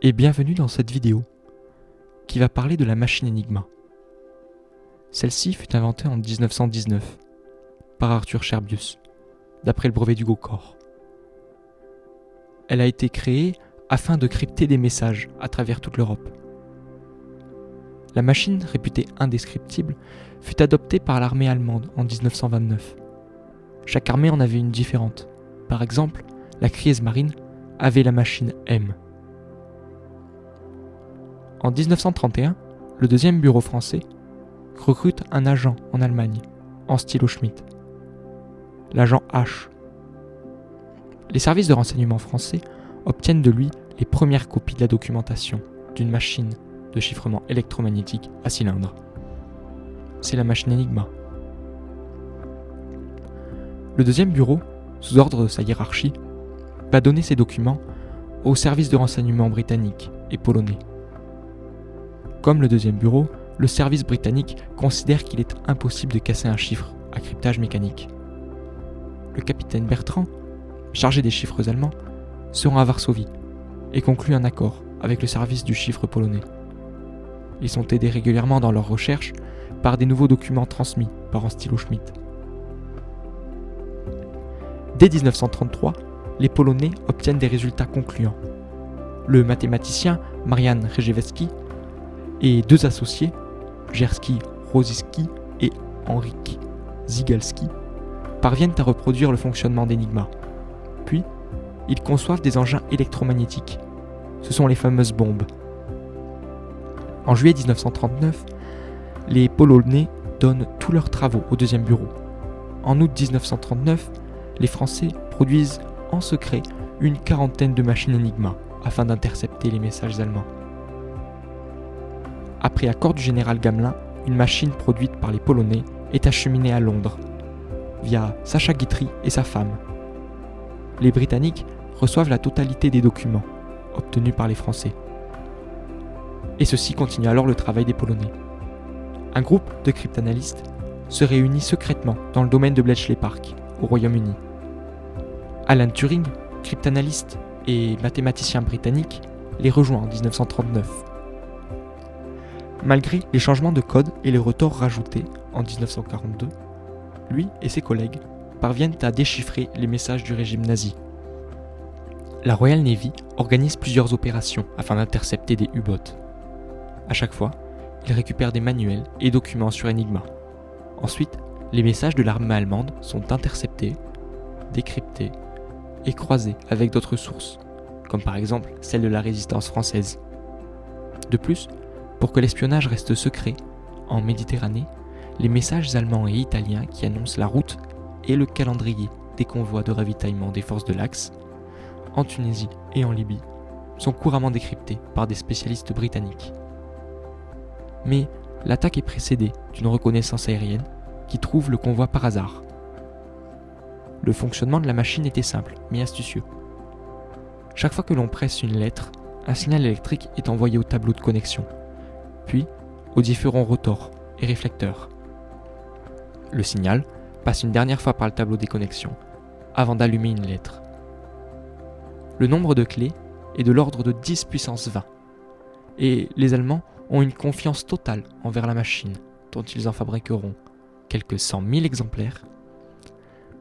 et bienvenue dans cette vidéo qui va parler de la machine Enigma. Celle-ci fut inventée en 1919 par Arthur Scherbius, d'après le brevet d'Hugo Corr. Elle a été créée afin de crypter des messages à travers toute l'Europe. La machine, réputée indescriptible, fut adoptée par l'armée allemande en 1929. Chaque armée en avait une différente. Par exemple, la Kriegsmarine avait la machine M. En 1931, le deuxième bureau français recrute un agent en Allemagne, en stylo Schmidt, l'agent H. Les services de renseignement français obtiennent de lui les premières copies de la documentation d'une machine de chiffrement électromagnétique à cylindre. C'est la machine Enigma. Le deuxième bureau, sous ordre de sa hiérarchie, va donner ses documents aux services de renseignement britanniques et polonais. Comme le deuxième bureau, le service britannique considère qu'il est impossible de casser un chiffre à cryptage mécanique. Le capitaine Bertrand, chargé des chiffres allemands, se rend à Varsovie et conclut un accord avec le service du chiffre polonais. Ils sont aidés régulièrement dans leurs recherches par des nouveaux documents transmis par un stylo Schmidt. Dès 1933, les Polonais obtiennent des résultats concluants. Le mathématicien Marian Rejewski et deux associés, Jerzy Rosyjski et Henryk Zygalski, parviennent à reproduire le fonctionnement d'Enigma. Puis, ils conçoivent des engins électromagnétiques. Ce sont les fameuses bombes. En juillet 1939, les Polonais donnent tous leurs travaux au deuxième bureau. En août 1939, les Français produisent en secret une quarantaine de machines Enigma afin d'intercepter les messages allemands. Après accord du général Gamelin, une machine produite par les Polonais est acheminée à Londres via Sacha Guitry et sa femme. Les Britanniques reçoivent la totalité des documents obtenus par les Français. Et ceci continue alors le travail des Polonais. Un groupe de cryptanalystes se réunit secrètement dans le domaine de Bletchley Park, au Royaume-Uni. Alan Turing, cryptanalyste et mathématicien britannique, les rejoint en 1939. Malgré les changements de code et les retors rajoutés en 1942, lui et ses collègues parviennent à déchiffrer les messages du régime nazi. La Royal Navy organise plusieurs opérations afin d'intercepter des U-boats. À chaque fois, ils récupèrent des manuels et documents sur Enigma. Ensuite, les messages de l'armée allemande sont interceptés, décryptés et croisés avec d'autres sources, comme par exemple celle de la résistance française. De plus, pour que l'espionnage reste secret, en Méditerranée, les messages allemands et italiens qui annoncent la route et le calendrier des convois de ravitaillement des forces de l'Axe, en Tunisie et en Libye, sont couramment décryptés par des spécialistes britanniques. Mais l'attaque est précédée d'une reconnaissance aérienne qui trouve le convoi par hasard. Le fonctionnement de la machine était simple, mais astucieux. Chaque fois que l'on presse une lettre, un signal électrique est envoyé au tableau de connexion, puis aux différents rotors et réflecteurs. Le signal passe une dernière fois par le tableau des connexions, avant d'allumer une lettre. Le nombre de clés est de l'ordre de 10 puissance 20, et les Allemands ont une confiance totale envers la machine, dont ils en fabriqueront quelques 100 000 exemplaires.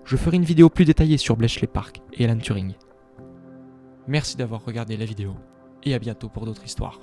Je ferai une vidéo plus détaillée sur Bletchley Park et Alan Turing. Merci d'avoir regardé la vidéo, et à bientôt pour d'autres histoires.